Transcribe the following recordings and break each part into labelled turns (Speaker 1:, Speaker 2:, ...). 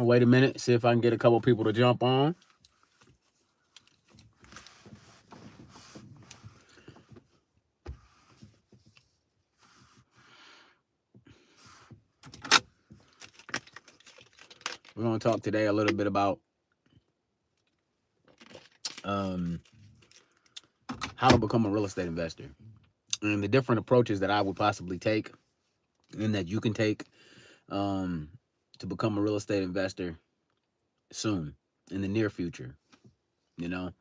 Speaker 1: Wait a minute, see if I can get a couple people to jump on. We're going to talk today a little bit about how to become a real estate investor and the different approaches that I would possibly take and that you can take to become a real estate investor soon in the near future. You know,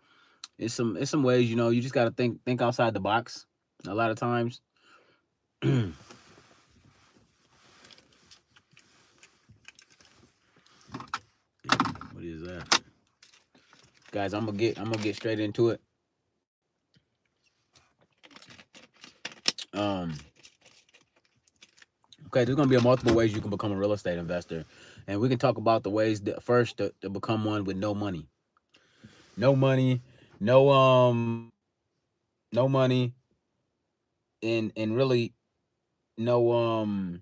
Speaker 1: it's some ways, you just got to think outside the box a lot of times. What is that? Guys, I'm gonna get straight into it. Um okay, there's gonna be multiple ways you can become a real estate investor. And we can talk about the ways that first to become one with no money. No money, no no money and no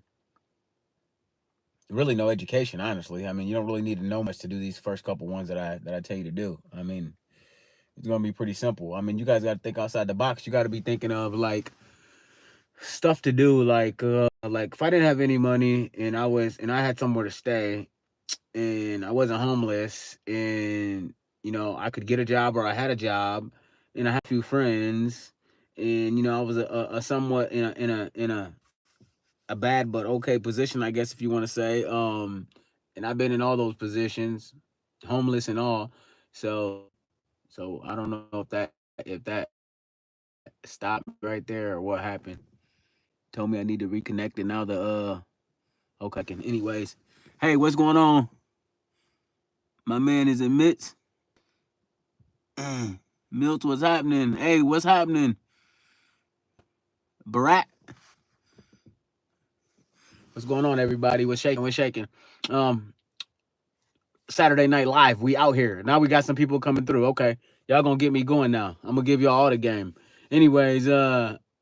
Speaker 1: really no education, honestly. I mean, you don't really need to know much to do these first couple ones that I tell you to do. I mean, it's gonna be pretty simple. I mean, you guys gotta think outside the box. You gotta be thinking of like stuff to do, like if I didn't have any money and I had somewhere to stay and I wasn't homeless and I could get a job or I had a job and I had a few friends and I was a somewhat in a bad but okay position, I guess, if you want to say. And I've been in all those positions, homeless and all. So I don't know if that stopped right there or what happened. Told me I need to reconnect and now the okay. Anyways, hey, what's going on? My man is in Mitts. Milt, what's happening? Hey, what's happening? Barat, what's going on, everybody? What's shaking? What's shaking? Um, Saturday Night Live, we out here. Now we got some people coming through. Okay. Y'all gonna get me going now. I'm gonna give y'all all the game. Anyways,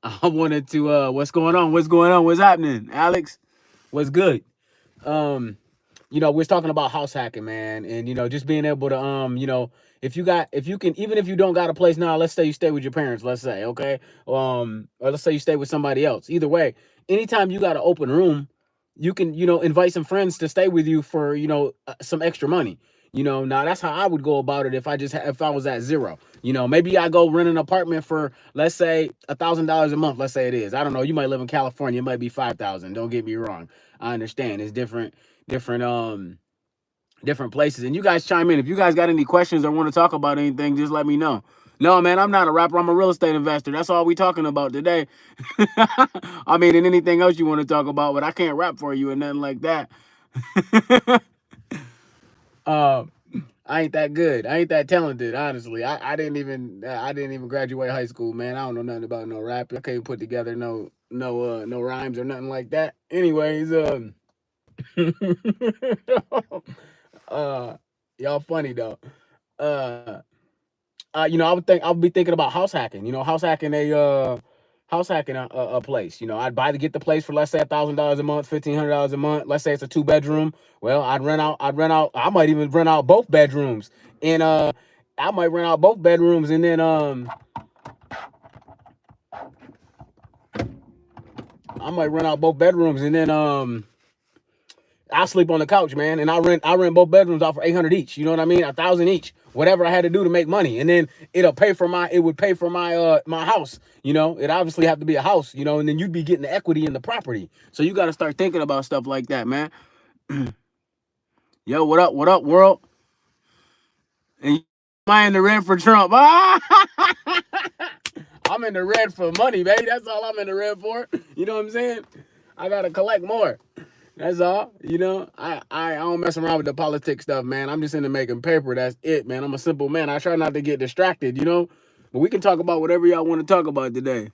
Speaker 1: I wanted to what's going on? What's going on? What's happening? Alex, what's good? Um, we're talking about house hacking, man, and just being able to if you can, even if you don't got a place now, let's say you stay with your parents, let's say, okay, or let's say you stay with somebody else. Either way, anytime you got an open room, you can invite some friends to stay with you for some extra money. Now that's how I would go about it if I was at zero. Maybe I go rent an apartment for, let's say, $1,000 a month. Let's say it is. I don't know. You might live in California. It might be 5,000. Don't get me wrong. I understand. It's different different places. And you guys chime in. If you guys got any questions or want to talk about anything, just let me know. No, man, I'm not a rapper. I'm a real estate investor. That's all we talking about today. I mean, and anything else you want to talk about, but I can't rap for you and nothing like that. uh, I ain't that good. I ain't that talented, honestly. I didn't even graduate high school, man. I don't know nothing about no rapping. I can't put together no rhymes or nothing like that. Anyways, uh y'all funny though. uh I would be thinking about house hacking. House hacking a place. I'd buy to get the place for, let's say, $1,000 a month, $1,500 a month. Let's say it's a 2 bedroom. Well, I'd rent out. I might even rent out both bedrooms. And I might rent out both bedrooms and then I might rent out both bedrooms and then I sleep on the couch, man, and I rent both bedrooms out for 800 each. You know what I mean? 1,000 each. Whatever I had to do to make money, and then it would pay for my house. It obviously have to be a house. And then you'd be getting the equity in the property. So you got to start thinking about stuff like that, man. Yo, what up? What up, world? And am in the red for Trump? I'm in the red for money, baby. That's all I'm in the red for. You know what I'm saying? I gotta collect more. That's all. I don't mess around with the politics stuff, man. I'm just into making paper. That's it, man. I'm a simple man. I try not to get distracted, But we can talk about whatever y'all want to talk about today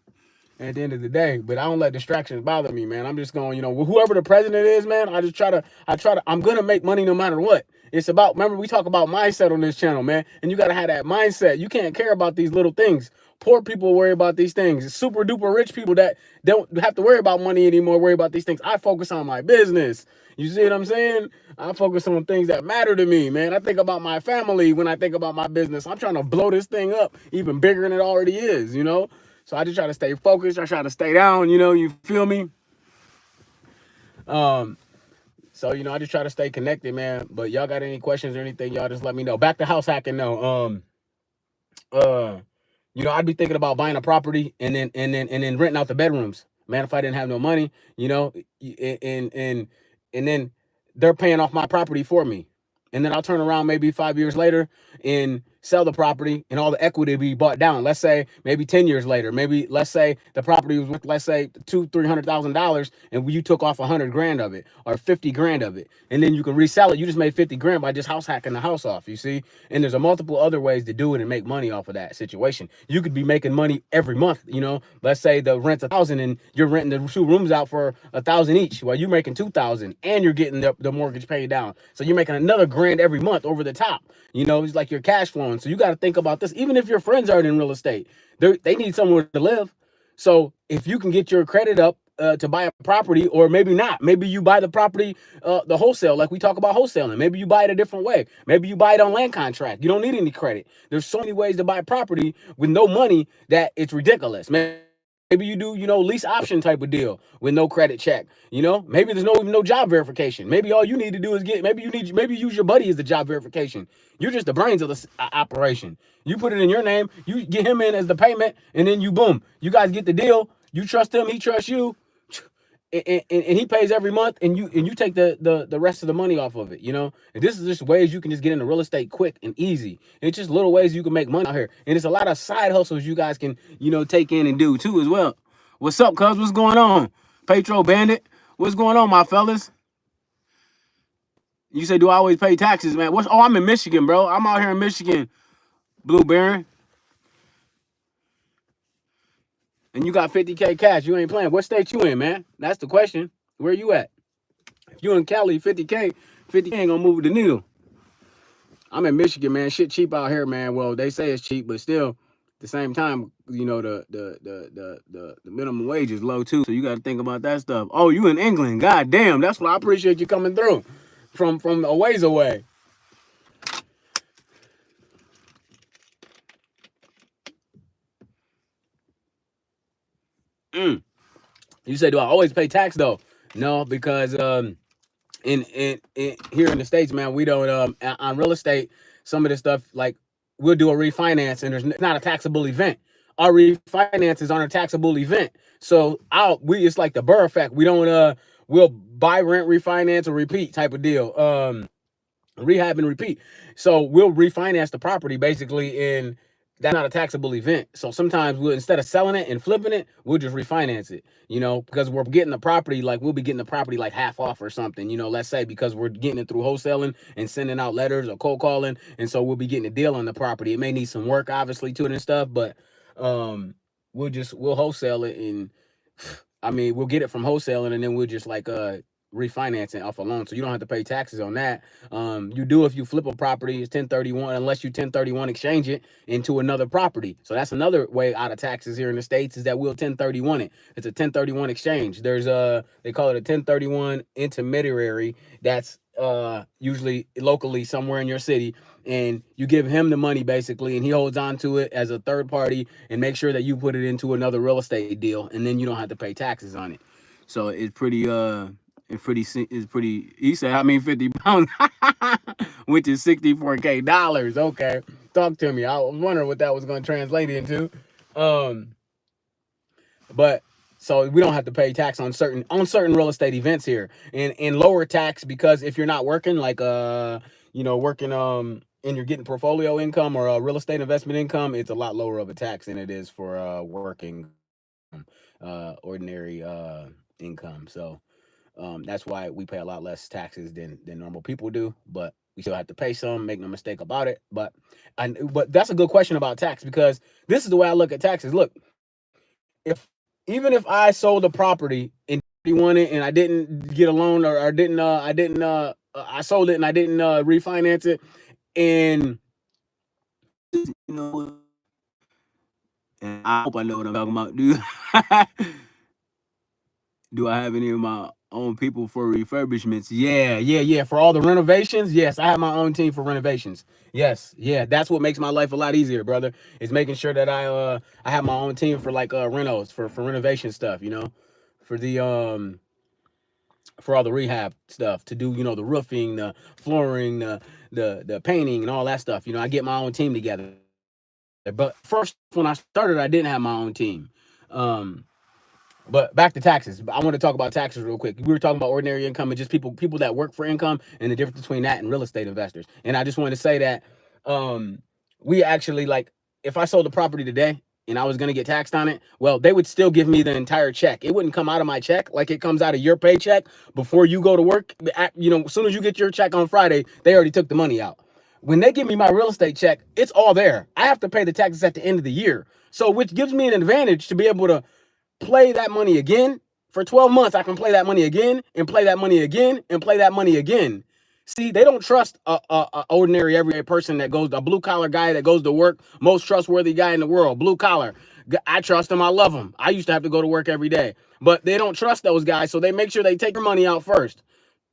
Speaker 1: at the end of the day. But I don't let distractions bother me, man. I'm just going, whoever the president is, man, I'm going to make money no matter what. It's about, remember, we talk about mindset on this channel, man. And you got to have that mindset. You can't care about these little things. Poor people worry about these things. Super duper rich people that don't have to worry about money anymore, worry about these things. I focus on my business. You see what I'm saying? I focus on things that matter to me, man. I think about my family when I think about my business. I'm trying to blow this thing up even bigger than it already is, you know? So I just try to stay focused. I try to stay down, you know, you feel me? So, you know, I just try to stay connected, man. But y'all got any questions or anything, y'all just let me know. Back to house hacking though. You know, I'd be thinking about buying a property and then renting out the bedrooms. Man, if I didn't have no money, you know, and then they're paying off my property for me. And then I'll turn around maybe 5 years later and sell the property and all the equity be bought down. Let's say maybe 10 years later, maybe let's say the property was worth, let's say $200,000-$300,000 and you took off 100 grand of it or 50 grand of it. And then you can resell it. You just made 50 grand by just house hacking the house off, you see? And there's a multiple other ways to do it and make money off of that situation. You could be making money every month, you know? Let's say the rent's $1,000 and you're renting the 2 rooms out for $1,000 each. Well, you're making $2,000 and you're getting the mortgage paid down. So you're making another grand every month over the top. You know, it's like you're cash flowing. So you got to think about this. Even if your friends aren't in real estate, they need somewhere to live. So if you can get your credit up to buy a property, or maybe not, maybe you buy the property, the wholesale, like we talk about wholesaling. Maybe you buy it a different way. Maybe you buy it on land contract. You don't need any credit. There's so many ways to buy property with no money that it's ridiculous, man. Maybe you do, you know, lease option type of deal with no credit check. You know, maybe there's no job verification. Maybe all you need to do is maybe use your buddy as the job verification. You're just the brains of the operation. You put it in your name, you get him in as the payment, and then you boom. You guys get the deal. You trust him, he trusts you, and he pays every month, and you take the rest of the money off of it, you know? And this is just ways you can just get into real estate quick and easy. It's just little ways you can make money out here. And it's a lot of side hustles you guys can, you know, take in and do too as well. What's up, cuz? What's going on? Petro Bandit, what's going on, my fellas? You say, do I always pay taxes, man? Oh, I'm in Michigan, bro. I'm out here in Michigan, Blue Baron. And you got 50K cash. You ain't playing. What state you in, man? That's the question. Where you at? If you in Cali, 50K ain't gonna move the needle. I'm in Michigan, man. Shit cheap out here, man. Well, they say it's cheap, but still, at the same time, you know, the minimum wage is low too. So you got to think about that stuff. Oh, you in England? God damn, that's why I appreciate you coming through from a ways away. You say, do I always pay tax though? No, because in here in the States, man, we don't on real estate, some of this stuff, like we'll do a refinance and it's not a taxable event. Our refinances aren't a taxable event. So it's like the Burr effect. We don't we'll buy, rent, refinance, or repeat type of deal. Rehab and repeat. So we'll refinance the property basically, and that's not a taxable event. So sometimes we'll, instead of selling it and flipping it, we'll just refinance it, you know, because we're getting the property, like we'll be getting the property like half off or something, you know, let's say, because we're getting it through wholesaling and sending out letters or cold calling. And so we'll be getting a deal on the property. It may need some work obviously to it and stuff, but we'll wholesale it, and I mean, we'll get it from wholesaling, and then we'll just like refinancing off a loan, so you don't have to pay taxes on that. You do if you flip a property, it's 1031, unless you 1031 exchange it into another property. So that's another way out of taxes here in the States, is that we'll 1031 it. It's a 1031 exchange. There's they call it a 1031 intermediary. That's usually locally somewhere in your city, and you give him the money basically, and he holds on to it as a third party and make sure that you put it into another real estate deal, and then you don't have to pay taxes on it. So it's pretty he said, I mean, 50 pounds, which is $64K. Okay, talk to me. I was wondering what that was going to translate into. But so we don't have to pay tax on certain real estate events here, and lower tax, because if you're not working, like you know, working and you're getting portfolio income or real estate investment income, it's a lot lower of a tax than it is for working ordinary income. So that's why we pay a lot less taxes than normal people do, but we still have to pay some, make no mistake about it. But that's a good question about tax, because this is the way I look at taxes. Look, even if I sold a property and 31 it and I didn't get a loan, or I didn't I sold it and I didn't refinance it. And you know, and I hope I know what I'm talking about. Do I have any of my own people for refurbishments? Yeah. For all the renovations, yes, I have my own team for renovations. Yes, yeah, that's what makes my life a lot easier, brother. Is making sure that I have my own team for like renos for renovation stuff. For the for all the rehab stuff to do. The roofing, the flooring, the painting, and all that stuff. I get my own team together. But first, when I started, I didn't have my own team. Um, but back to taxes. I want to talk about taxes real quick. We were talking about ordinary income and just people that work for income and the difference between that and real estate investors. And I just wanted to say that we actually if I sold the property today and I was going to get taxed on it, well, they would still give me the entire check. It wouldn't come out of my check like it comes out of your paycheck before you go to work. As soon as you get your check on Friday, they already took the money out. When they give me my real estate check, it's all there. I have to pay the taxes at the end of the year. So which gives me an advantage to be able to play that money again. For 12 months, I can play that money again and play that money again and play that money again. See, they don't trust a ordinary everyday person that goes, a blue collar guy that goes to work, most trustworthy guy in the world, blue collar. I trust him. I love him. I used to have to go to work every day, but they don't trust those guys. So they make sure they take their money out first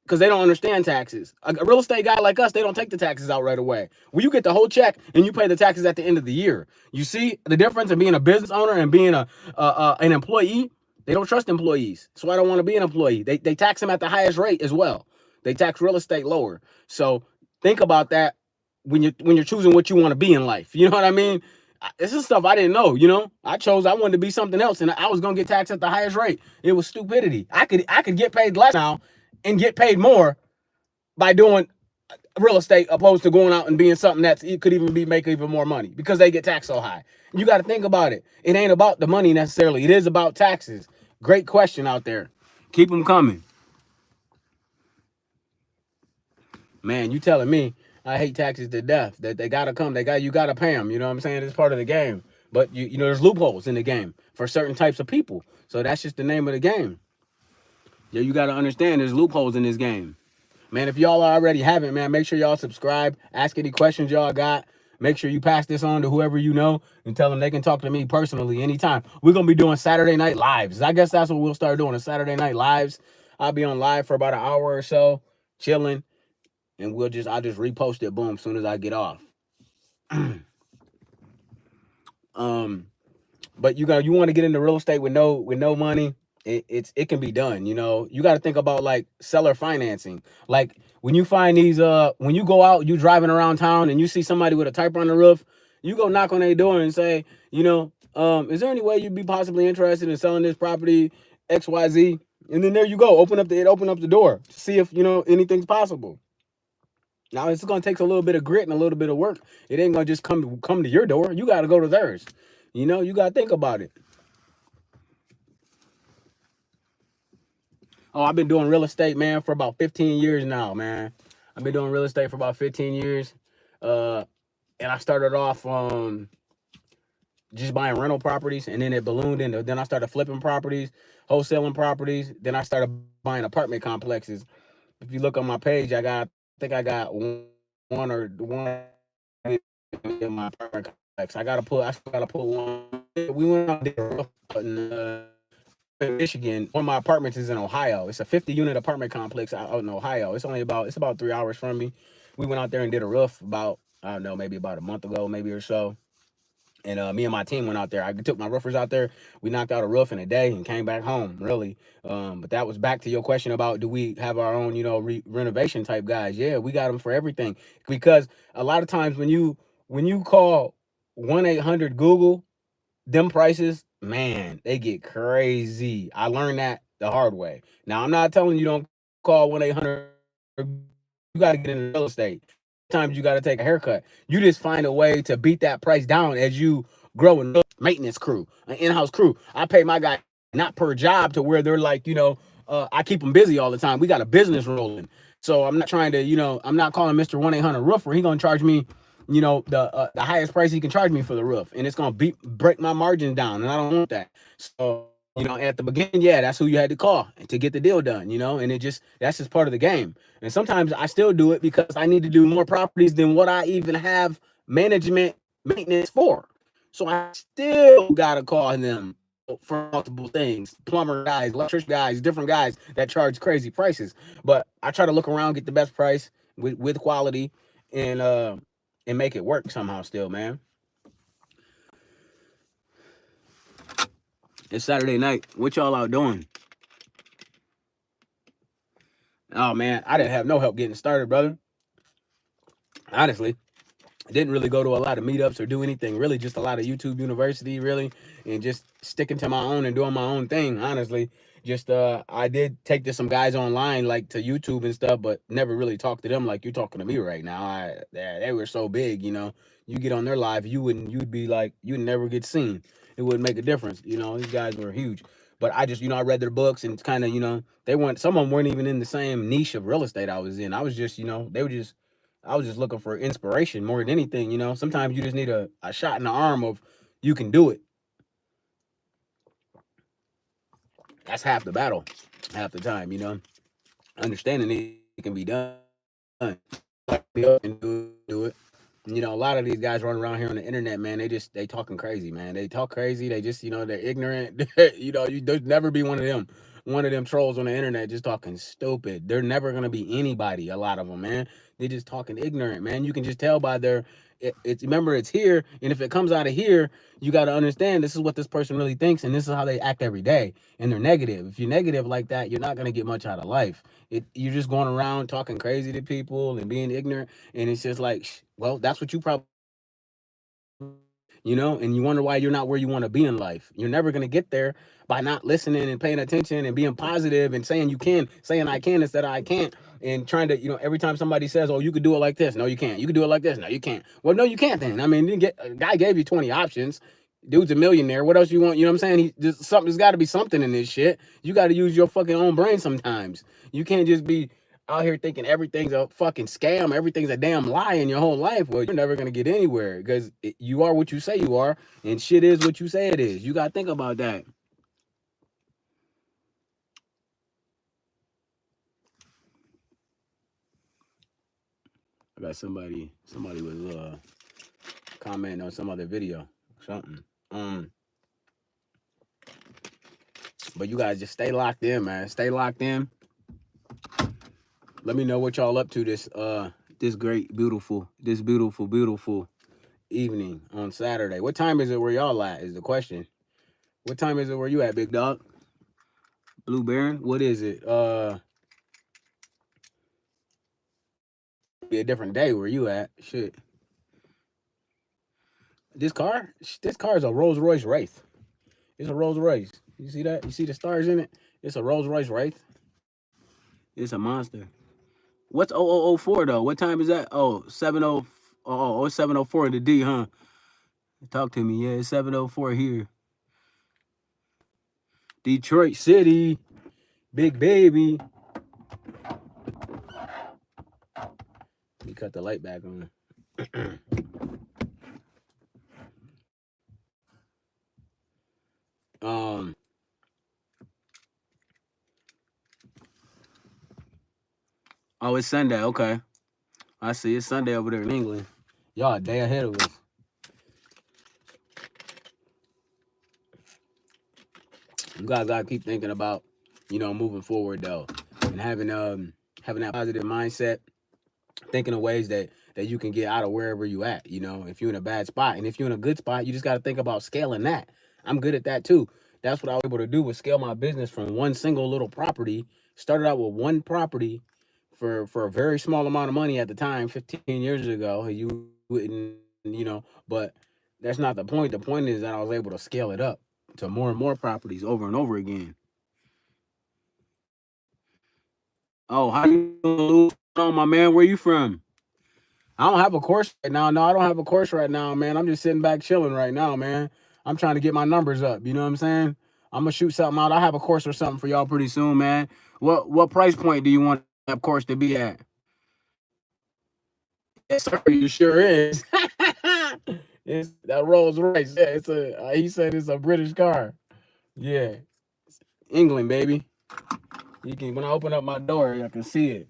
Speaker 1: because they don't understand taxes. A real estate guy like us, they don't take the taxes out right away. Well, you get the whole check and you pay the taxes at the end of the year. You see the difference in being a business owner and being an employee? They don't trust employees. So I don't want to be an employee. They tax them at the highest rate as well. They tax real estate lower. So think about that when you're choosing what you want to be in life. You know what I mean? This is stuff I didn't know. I wanted to be something else, and I was gonna get taxed at the highest rate. It was stupidity. I could get paid less now and get paid more by doing real estate opposed to going out and being something that it could even make even more money because they get taxed so high. You got to think about it. It ain't about the money necessarily. It is about taxes. Great question out there. Keep them coming. Man, you telling me I hate taxes to death. That they gotta come. You gotta pay them. You know what I'm saying? It's part of the game. But there's loopholes in the game for certain types of people. So that's just the name of the game. Yeah, you gotta understand there's loopholes in this game. Man, if y'all already haven't, man, make sure y'all subscribe. Ask any questions y'all got. Make sure you pass this on to whoever you know and tell them they can talk to me personally anytime. We're going to be doing Saturday Night Lives. I guess that's what we'll start doing, a Saturday Night Lives. I'll be on live for about an hour or so, chilling, and I'll just repost it, boom, as soon as I get off. But you want to get into real estate with no money, it can be done. You got to think about like seller financing. Like when you find these when you go out, you driving around town and you see somebody with a type on the roof, you go knock on their door and say, is there any way you'd be possibly interested in selling this property XYZ? And then there you go, open up the door, see if anything's possible. Now it's gonna take a little bit of grit and a little bit of work. It ain't gonna just come to your door. You got to go to theirs. You got to think about it. Oh, I've been doing real estate, man, for about 15 years now, man. I've been doing real estate for about 15 years. And I started off just buying rental properties, and then it ballooned into, then I started flipping properties, wholesaling properties. Then I started buying apartment complexes. If you look on my page, I think I got one in my apartment complex. I still gotta put one. We went out there in Michigan. One of my apartments is in Ohio. It's a 50-unit apartment complex out in Ohio. It's about 3 hours from me. We went out there and did a roof about, I don't know, maybe about a month ago, maybe or so. And me and my team went out there. I took my roofers out there. We knocked out a roof in a day and came back home, really. But that was back to your question about, do we have our own, renovation type guys? Yeah, we got them for everything. Because a lot of times when you call 1-800-Google, them prices, man, they get crazy. I learned that the hard way. Now, I'm not telling you don't call 1-800. You got to get into real estate. Sometimes you got to take a haircut. You just find a way to beat that price down as you grow a maintenance crew, an in-house crew. I pay my guy not per job to where they're like, I keep them busy all the time. We got a business rolling. So I'm not trying to, I'm not calling Mr. 1-800-Roofer. He's going to charge me, the highest price he can charge me for the roof. And it's going to break my margins down. And I don't want that. So, at the beginning, yeah, that's who you had to call to get the deal done, and that's just part of the game. And sometimes I still do it because I need to do more properties than what I even have management maintenance for. So I still gotta call them for multiple things, plumber guys, electrician guys, different guys that charge crazy prices. But I try to look around, get the best price with quality, and make it work somehow still, man. It's Saturday night. What y'all out doing? Oh man, I didn't have no help getting started, brother. Honestly, I didn't really go to a lot of meetups or do anything. Really, just a lot of YouTube University, really, and just sticking to my own and doing my own thing. Honestly, just I did take to some guys online, like to YouTube and stuff, but never really talked to them like you're talking to me right now. They were so big, You get on their live, you'd be like, you'd never get seen. It wouldn't make a difference, These guys were huge. But I just, I read their books and kind of, they weren't. Some of them weren't even in the same niche of real estate I was in. I was just, they were just. I was just looking for inspiration more than anything, Sometimes you just need a shot in the arm of you can do it. That's half the battle, half the time, Understanding it can be done. And do it. A lot of these guys running around here on the internet, man, they talking crazy, man. They talk crazy. They just, they're ignorant. There's never be one of them trolls on the internet just talking stupid. They're never gonna be anybody. A lot of them, man. They just talking ignorant, man. You can just tell by their. It's remember it's here, and if it comes out of here, you got to understand this is what this person really thinks, and this is how they act every day. And they're negative. If you're negative like that, you're not gonna get much out of life. You're just going around talking crazy to people and being ignorant, and it's just like, well, that's what you probably, and you wonder why you're not where you want to be in life. You're never going to get there by not listening and paying attention and being positive and saying you can, saying I can instead of I can't, and trying to, every time somebody says, oh, you could do it like this. No, you can't. You could do it like this. No, you can't. Well, no, you can't then. I mean, a guy gave you 20 options. Dude's a millionaire. What else you want? You know what I'm saying? There's got to be something in this shit. You got to use your fucking own brain sometimes. You can't just be out here thinking everything's a fucking scam, everything's a damn lie in your whole life. Well, you're never gonna get anywhere because you are what you say you are, and shit is what you say it is. You gotta think about that. I got somebody was commenting on some other video, something. But you guys just stay locked in, man. Stay locked in. Let me know what y'all up to this beautiful evening on Saturday. What time is it where y'all at is the question. What time is it where you at, big dog? Blue Baron? What is it? Be a different day where you at. Shit. This car is a Rolls-Royce Wraith. It's a Rolls-Royce. You see that? You see the stars in it? It's a Rolls-Royce Wraith. It's a monster. What's 0004 though? What time is that? Oh, 70. It's 704 in the D, huh? Talk to me. Yeah, it's 704 here. Detroit City. Big baby. Let me cut the light back on. Oh, it's Sunday. Okay. I see. It's Sunday over there in England. Y'all a day ahead of us. You guys gotta keep thinking about, moving forward though, and having that positive mindset, thinking of ways that you can get out of wherever you at. If you're in a bad spot, and if you're in a good spot, you just gotta think about scaling that. I'm good at that too. That's what I was able to do, was scale my business from one single little property. Started out with one property for a very small amount of money at the time, 15 years ago. You wouldn't, but that's not the point. The point is that I was able to scale it up to more and more properties over and over again. Oh, how you doing, my man? Where you from? I don't have a course right now. No, I don't have a course right now, man. I'm just sitting back chilling right now, man. I'm trying to get my numbers up. You know what I'm saying? I'm gonna shoot something out. I'll have a course or something for y'all pretty soon, man. What price point do you want that course to be at? Yes, sir. You sure is. It's that Rolls-Royce. Yeah, he said it's a British car. Yeah. England, baby. You can, when I open up my door, I can see it.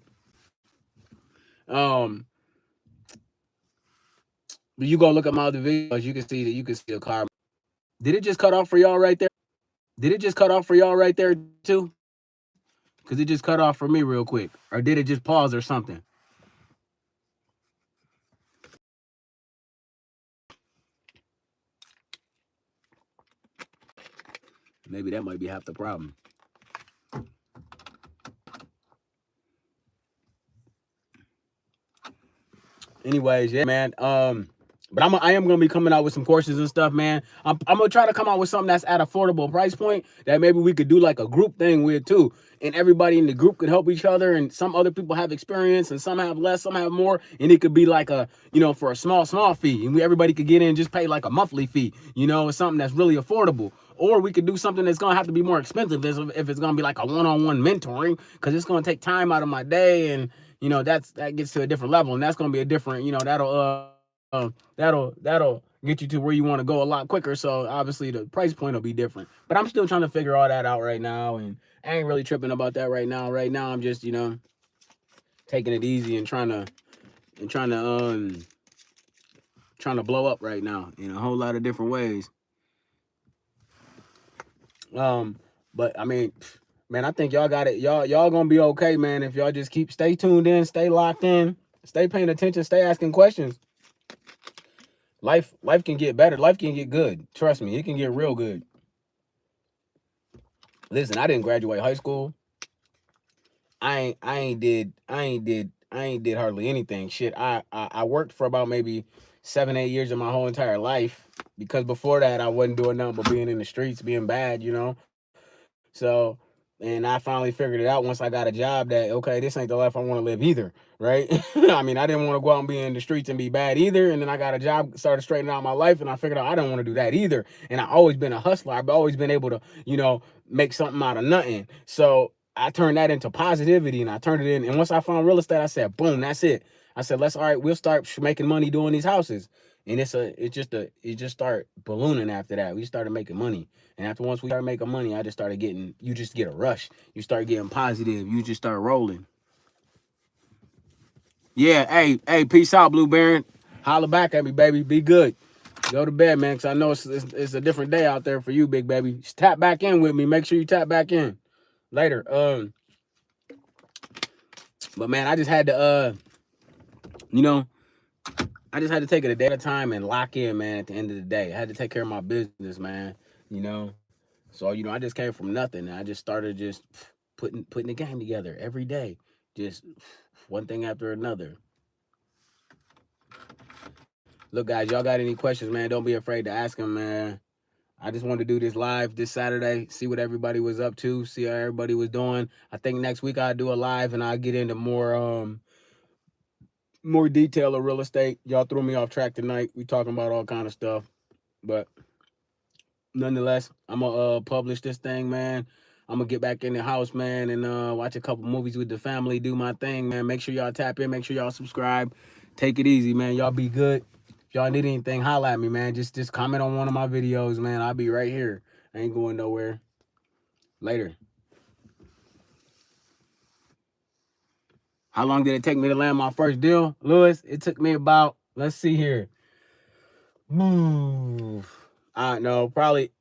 Speaker 1: But you go look at my other videos, you can see that you can see the car. Did it just cut off for y'all right there? Did it just cut off for y'all right there too? Because it just cut off for me real quick. Or did it just pause or something? Maybe that might be half the problem. Anyways, yeah, man. But I am gonna be coming out with some courses and stuff, man. I'm gonna try to come out with something that's at affordable price point that maybe we could do like a group thing with too, and everybody in the group could help each other. And some other people have experience, and some have less, some have more, and it could be like a for a small fee, and everybody could get in, just pay like a monthly fee. It's something that's really affordable. Or we could do something that's gonna have to be more expensive if it's gonna be like a one-on-one mentoring, because it's gonna take time out of my day, and that gets to a different level, and that's gonna be a different, that'll get you to where you want to go a lot quicker. So obviously the price point will be different. But I'm still trying to figure all that out right now, and I ain't really tripping about that right now. Right now I'm just taking it easy and trying to blow up right now in a whole lot of different ways. But I mean, man, I think y'all got it. Y'all gonna be okay, man, if y'all just stay tuned in, stay locked in, stay paying attention, stay asking questions. Life can get better. Life can get good. Trust me, it can get real good. Listen, I didn't graduate high school. I ain't did hardly anything. Shit, I worked for about maybe 7-8 years of my whole entire life, because before that I wasn't doing nothing but being in the streets, being bad, So, and I finally figured it out once I got a job that, okay, this ain't the life I want to live either, right? I mean, I didn't want to go out and be in the streets and be bad either. And then I got a job, started straightening out my life, and I figured out I don't want to do that either. And I always been a hustler. I've always been able to, make something out of nothing. So I turned that into positivity, and I turned it in. And once I found real estate, I said, boom, that's it. I said, all right, we'll start making money doing these houses. And it just started ballooning after that. We started making money. And once we started making money, I just started you just get a rush. You start getting positive. You just start rolling. Yeah, hey, peace out, Blue Baron. Holla back at me, baby. Be good. Go to bed, man, because I know it's a different day out there for you, big baby. Just tap back in with me. Make sure you tap back in later. But man, I just had to, I just had to take it a day at a time and lock in, man, at the end of the day. I had to take care of my business, man, So, I just came from nothing. And I just started just putting the game together every day. Just one thing after another. Look, guys, y'all got any questions, man? Don't be afraid to ask them, man. I just wanted to do this live this Saturday, see what everybody was up to, see how everybody was doing. I think next week I'll do a live and I'll get into more detail of real estate. Y'all threw me off track tonight. We talking about all kind of stuff. But nonetheless, I'm gonna publish this thing, man. I'm gonna get back in the house, man, and watch a couple movies with the family, do my thing, man. Make sure y'all tap in, make sure y'all subscribe. Take it easy, man. Y'all be good. If y'all need anything, holla at me, man. Just comment on one of my videos, man. I'll be right here. I ain't going nowhere. Later. How long did it take me to land my first deal, Lewis? It took me about, let's see here. I know, probably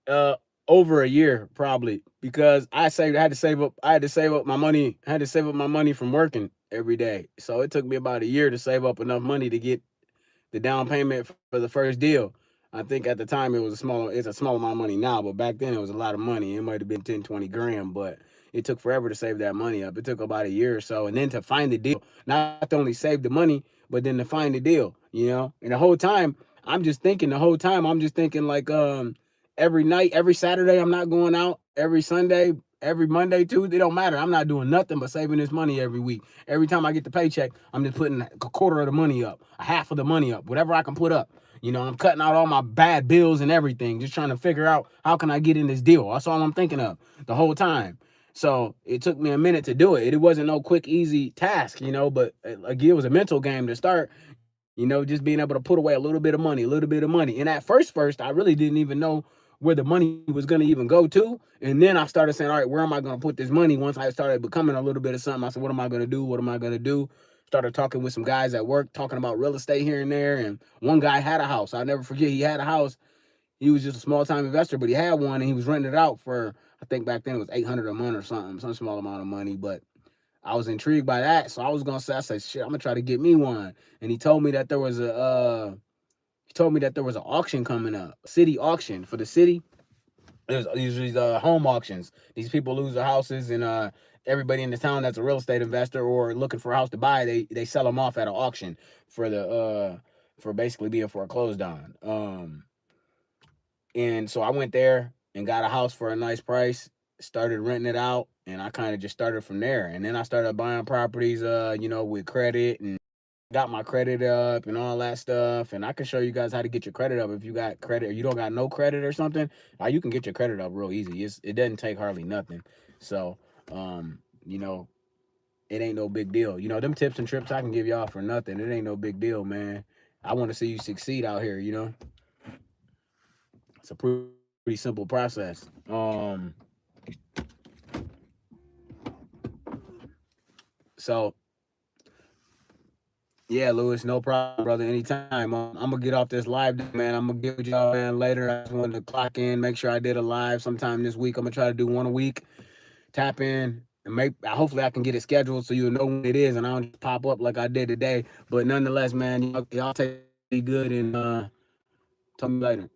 Speaker 1: over a year, probably, because I had to save up my money. I had to save up my money from working every day. So it took me about a year to save up enough money to get the down payment for the first deal. I think at the time it's a small amount of money now, but back then it was a lot of money. It might have been 10, 20 grand, but it took forever to save that money up. It took about a year or so. And then to find the deal, not to only save the money, but then to find the deal, And the whole time, I'm just thinking like, every night, every Saturday, I'm not going out. Every Sunday, every Monday, Tuesday, it don't matter. I'm not doing nothing but saving this money every week. Every time I get the paycheck, I'm just putting a quarter of the money up, a half of the money up, whatever I can put up. I'm cutting out all my bad bills and everything, just trying to figure out how can I get in this deal. That's all I'm thinking of the whole time. So it took me a minute to do it. It wasn't no quick, easy task, but again, it was a mental game to start, just being able to put away a little bit of money. And at first, I really didn't even know where the money was going to even go to. And then I started saying, all right, where am I going to put this money? Once I started becoming a little bit of something, I said, what am I going to do? What am I going to do? Started talking with some guys at work, talking about real estate here and there. And one guy had a house. I'll never forget. He had a house. He was just a small time investor, but he had one and he was renting it out for, I think back then it was $800 a month or something, some small amount of money. But I was intrigued by that. So I was going to say, I said, shit, I'm going to try to get me one. And he told me that there was an auction coming up, a city auction for the city. There's usually home auctions. These people lose their houses, and everybody in the town that's a real estate investor or looking for a house to buy, they sell them off at an auction for basically being foreclosed on. And so I went there and got a house for a nice price, started renting it out, and I kind of just started from there. And then I started buying properties, with credit, and got my credit up and all that stuff. And I can show you guys how to get your credit up if you got credit or you don't got no credit or something. You can get your credit up real easy. It doesn't take hardly nothing. So, it ain't no big deal. Them tips and trips I can give y'all for nothing. It ain't no big deal, man. I want to see you succeed out here. It's a pretty simple process. So yeah, Lewis, no problem, brother. Anytime. I'm gonna get off this live, man. I'm gonna get with y'all, man, later. I just wanted to clock in, make sure I did a live sometime this week. I'm gonna try to do one a week. Tap in and hopefully I can get it scheduled so you'll know when it is and I don't just pop up like I did today. But nonetheless, man, y'all take it good and talk to me later.